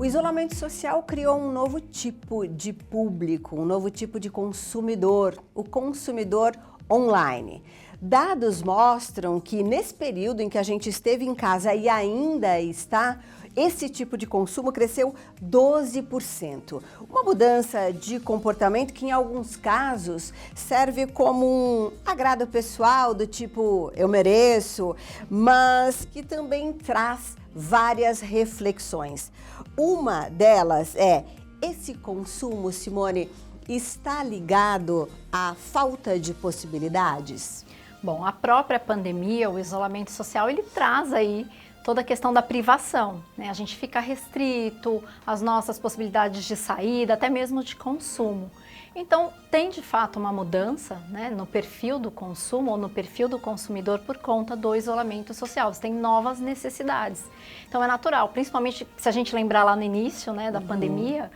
O isolamento social criou um novo tipo de público, um novo tipo de consumidor, o consumidor online. Dados mostram que nesse período em que a gente esteve em casa e ainda está, esse tipo de consumo cresceu 12%. Uma mudança de comportamento que em alguns casos serve como um agrado pessoal do tipo eu mereço, mas que também traz várias reflexões. Uma delas é: esse consumo, Simone, está ligado à falta de possibilidades? Bom, a própria pandemia, o isolamento social, ele traz aí toda a questão da privação, né? A gente fica restrito às nossas possibilidades de saída, até mesmo de consumo. Então, tem de fato uma mudança, né, no perfil do consumo ou no perfil do consumidor por conta do isolamento social. Você tem novas necessidades. Então, é natural, principalmente se a gente lembrar lá no início, né, da pandemia,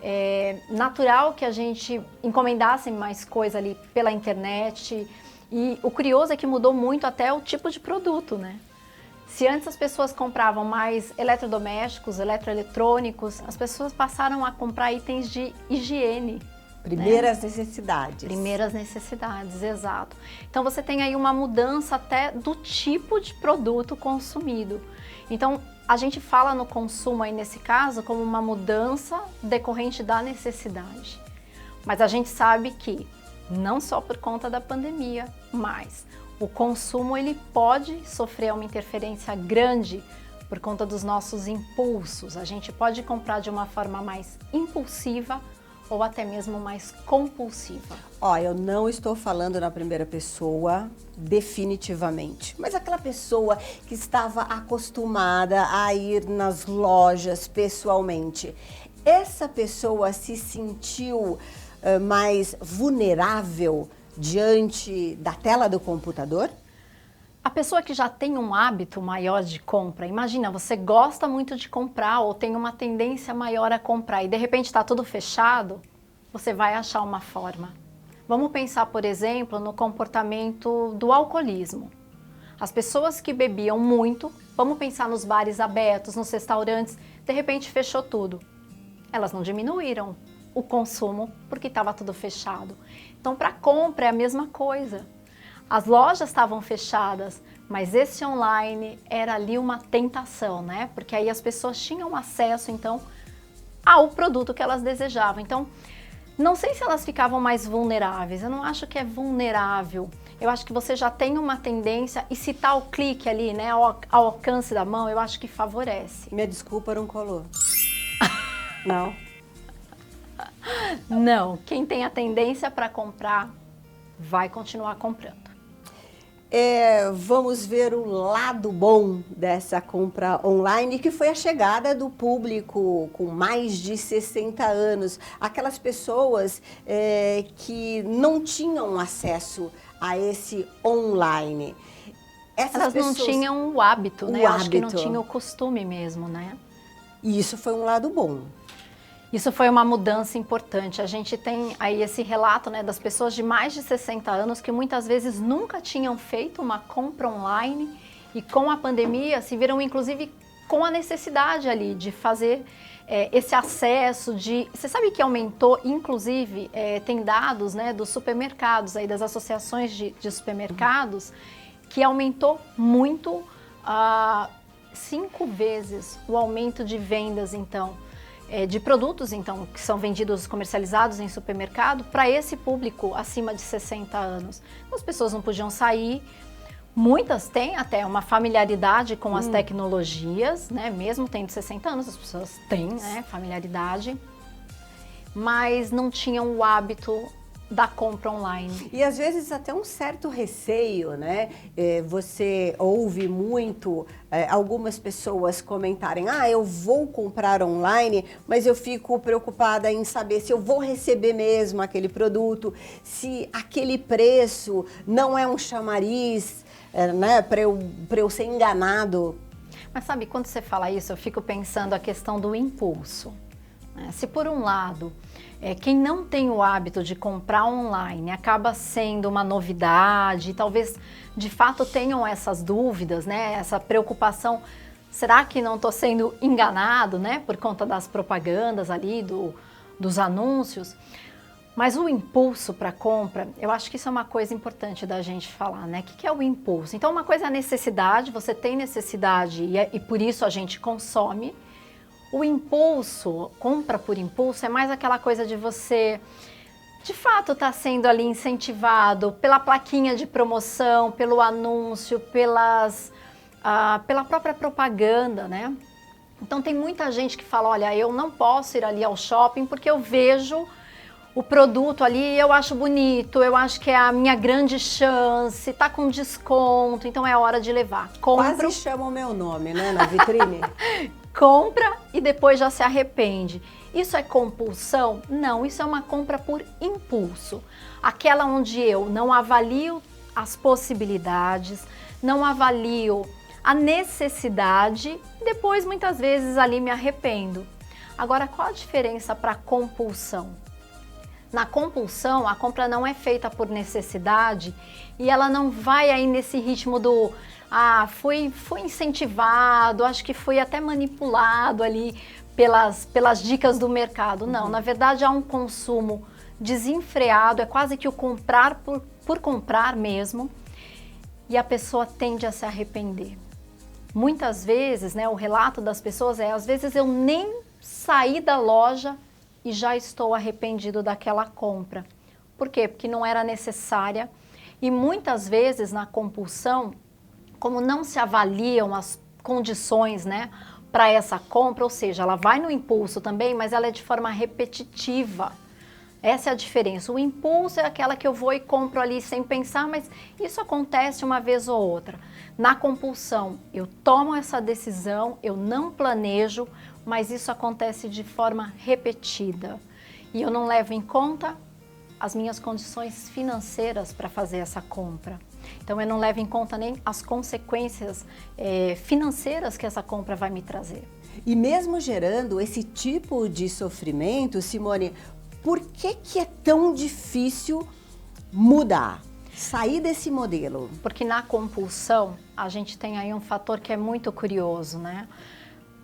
é natural que a gente encomendasse mais coisa ali pela internet. E o curioso é que mudou muito até o tipo de produto, né? Se antes as pessoas compravam mais eletrodomésticos, eletroeletrônicos, as pessoas passaram a comprar itens de higiene. Primeiras necessidades. Primeiras necessidades, exato. Então você tem aí uma mudança até do tipo de produto consumido. Então a gente fala no consumo aí nesse caso como uma mudança decorrente da necessidade. Mas a gente sabe que não só por conta da pandemia, mas o consumo ele pode sofrer uma interferência grande por conta dos nossos impulsos. A gente pode comprar de uma forma mais impulsiva ou até mesmo mais compulsiva. Ó, eu não estou falando na primeira pessoa, definitivamente. Mas aquela pessoa que estava acostumada a ir nas lojas pessoalmente, essa pessoa se sentiu mais vulnerável diante da tela do computador? A pessoa que já tem um hábito maior de compra, imagina, você gosta muito de comprar ou tem uma tendência maior a comprar e de repente está tudo fechado, você vai achar uma forma. Vamos pensar, por exemplo, no comportamento do alcoolismo. As pessoas que bebiam muito, vamos pensar nos bares abertos, nos restaurantes, de repente fechou tudo. Elas não diminuíram o consumo porque estava tudo fechado. Então, para compra é a mesma coisa. As lojas estavam fechadas, mas esse online era ali uma tentação, né? Porque aí as pessoas tinham acesso, então, ao produto que elas desejavam. Então, não sei se elas ficavam mais vulneráveis, eu não acho que é vulnerável. Eu acho que você já tem uma tendência, e se tá o clique ali, né, ao alcance da mão, eu acho que favorece. Minha desculpa, não colou. Não? Não, quem tem a tendência para comprar, vai continuar comprando. Vamos ver o lado bom dessa compra online, que foi a chegada do público com mais de 60 anos. Aquelas pessoas que não tinham acesso a esse online. Elas não tinham o hábito, né? Eu acho que não tinham o costume mesmo, né? E isso foi um lado bom. Isso foi uma mudança importante. A gente tem aí esse relato, né, das pessoas de mais de 60 anos que muitas vezes nunca tinham feito uma compra online e com a pandemia se viram inclusive com a necessidade ali de fazer esse acesso de... Você sabe que aumentou, inclusive, tem dados, né, dos supermercados, aí, das associações de supermercados, que aumentou muito, 5 vezes o aumento de vendas, então, de produtos, então, que são vendidos, comercializados em supermercado, para esse público acima de 60 anos. As pessoas não podiam sair, muitas têm até uma familiaridade com as tecnologias, né? Mesmo tendo 60 anos, as pessoas têm, né, familiaridade, mas não tinham o hábito da compra online. E às vezes até um certo receio, né? Você ouve muito algumas pessoas comentarem: ah, eu vou comprar online, mas eu fico preocupada em saber se eu vou receber mesmo aquele produto, se aquele preço não é um chamariz, né? Para eu ser enganado. Mas sabe, quando você fala isso, eu fico pensando a questão do impulso. Se por um lado, quem não tem o hábito de comprar online acaba sendo uma novidade, talvez de fato tenham essas dúvidas, né? Essa preocupação, Será que não estou sendo enganado, né? Por conta das propagandas ali, dos anúncios? Mas o impulso para compra, eu acho que isso é uma coisa importante da gente falar, né? O que é o impulso? Então, uma coisa é a necessidade, você tem necessidade e por isso a gente consome. O impulso, compra por impulso, é mais aquela coisa de você, de fato, estar sendo ali incentivado pela plaquinha de promoção, pelo anúncio, pela própria propaganda, né? Então, tem muita gente que fala, olha, eu não posso ir ali ao shopping porque eu vejo o produto ali, eu acho bonito, eu acho que é a minha grande chance, tá com desconto, então é hora de levar. Quase chama o meu nome, né, na vitrine. Compra e depois já se arrepende. Isso é compulsão? Não, isso é uma compra por impulso. Aquela onde eu não avalio as possibilidades, não avalio a necessidade, depois muitas vezes ali me arrependo. Agora, qual a diferença para compulsão? Na compulsão, a compra não é feita por necessidade e ela não vai aí nesse ritmo do fui incentivado, acho que fui até manipulado ali pelas dicas do mercado. Não, na verdade há um consumo desenfreado, é quase que o comprar por comprar mesmo, e a pessoa tende a se arrepender. Muitas vezes, né, o relato das pessoas é, às vezes eu nem saí da loja e já estou arrependido daquela compra. Por quê? Porque não era necessária e muitas vezes na compulsão, como não se avaliam as condições, né, para essa compra, ou seja, ela vai no impulso também, mas ela é de forma repetitiva. Essa é a diferença. O impulso é aquela que eu vou e compro ali sem pensar, mas isso acontece uma vez ou outra. Na compulsão, eu tomo essa decisão, eu não planejo, mas isso acontece de forma repetida. E eu não levo em conta as minhas condições financeiras para fazer essa compra. Então, eu não levo em conta nem as consequências financeiras que essa compra vai me trazer. E mesmo gerando esse tipo de sofrimento, Simone, por que é tão difícil mudar, sair desse modelo? Porque na compulsão, a gente tem aí um fator que é muito curioso, né?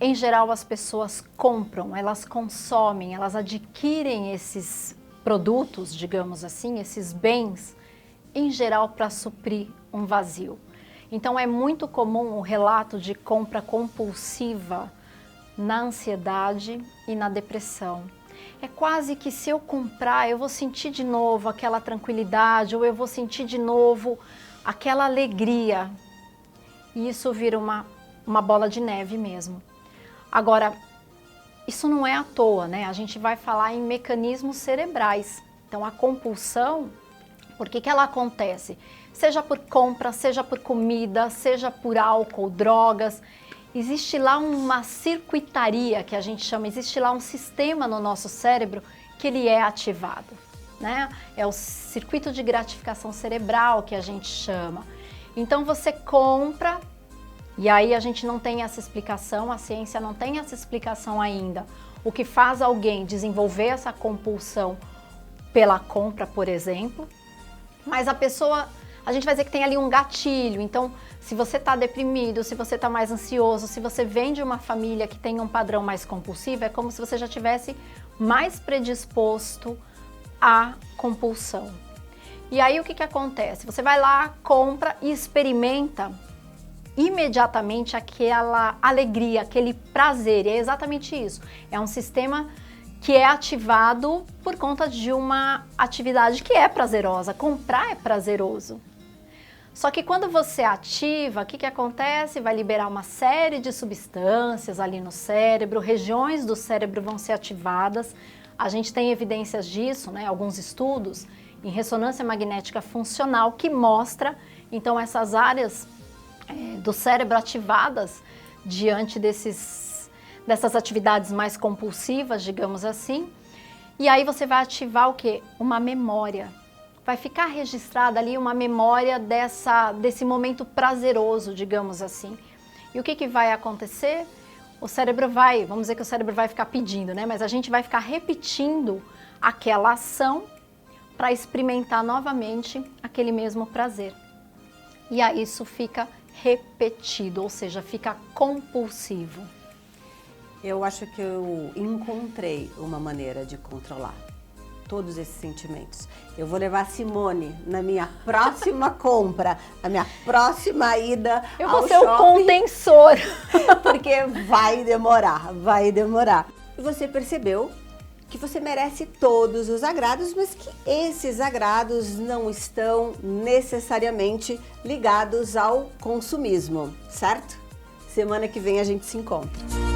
Em geral, as pessoas compram, elas consomem, elas adquirem esses produtos, digamos assim, esses bens, em geral para suprir um vazio. Então, é muito comum o relato de compra compulsiva na ansiedade e na depressão. É quase que se eu comprar, eu vou sentir de novo aquela tranquilidade, ou eu vou sentir de novo aquela alegria. E isso vira uma bola de neve mesmo. Agora, isso não é à toa, né? A gente vai falar em mecanismos cerebrais. Então, a compulsão, por que ela acontece? Seja por compra, seja por comida, seja por álcool, drogas. Existe lá uma circuitaria que a gente chama, existe lá um sistema no nosso cérebro que ele é ativado, né? É o circuito de gratificação cerebral que a gente chama. Então você compra, e aí a gente não tem essa explicação, a ciência não tem essa explicação ainda. O que faz alguém desenvolver essa compulsão pela compra, por exemplo, mas a pessoa, a gente vai dizer que tem ali um gatilho. Então, se você está deprimido, se você está mais ansioso, se você vem de uma família que tem um padrão mais compulsivo, é como se você já tivesse mais predisposto à compulsão. E aí o que acontece? Você vai lá, compra e experimenta imediatamente aquela alegria, aquele prazer. E é exatamente isso. É um sistema que é ativado por conta de uma atividade que é prazerosa. Comprar é prazeroso. Só que quando você ativa, o que acontece? Vai liberar uma série de substâncias ali no cérebro, regiões do cérebro vão ser ativadas. A gente tem evidências disso, né? Alguns estudos em ressonância magnética funcional que mostra, então, essas áreas do cérebro ativadas diante dessas atividades mais compulsivas, digamos assim. E aí você vai ativar o quê? Uma memória. Vai ficar registrada ali uma memória desse momento prazeroso, digamos assim. E o que vai acontecer? O cérebro vai, vamos dizer que o cérebro vai ficar pedindo, né? Mas a gente vai ficar repetindo aquela ação para experimentar novamente aquele mesmo prazer. E aí isso fica repetido, ou seja, fica compulsivo. Eu acho que eu encontrei uma maneira de controlar todos esses sentimentos. Eu vou levar a Simone na minha próxima compra, na minha próxima ida Eu ao vou ser o shopping, contensor. porque vai demorar, vai demorar. E você percebeu que você merece todos os agrados, mas que esses agrados não estão necessariamente ligados ao consumismo, certo? Semana que vem a gente se encontra.